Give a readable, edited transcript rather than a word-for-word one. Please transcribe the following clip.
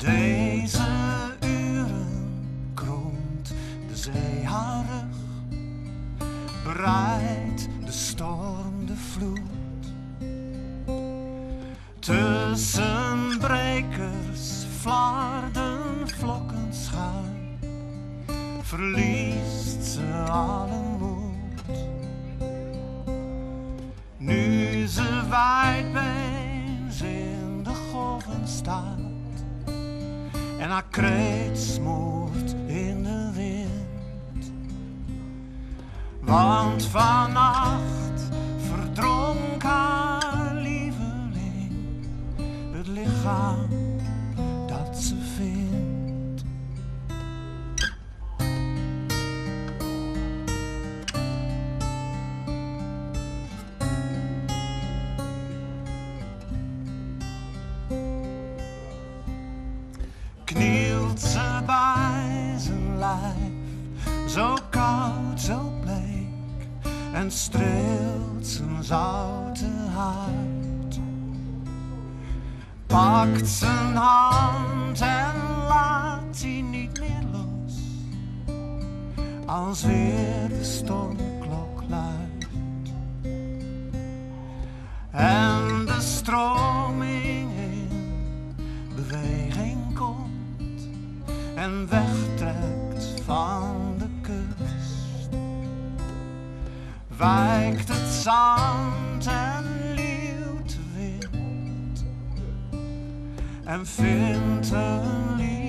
Deze uren kroont de zee haar rug, bereidt de storm de vloed. Tussen brekers flarden vlokken schuim, verliest ze alle moed. Nu ze wijdbeens in de golven staat en haar kreet smoort in de wind. Want vannacht verdronk haar lieveling, het lichaam dat ze vindt. Knielt ze bij zijn lijf, zo koud, zo bleek, en streelt zijn zoute huid. Pakt zijn hand en laat die niet meer los, als weer de stormklok luidt. En de stroming in beweging komt en wegtrekt van de kust. Wijkt het zand en luwt de wind en vindt een liefde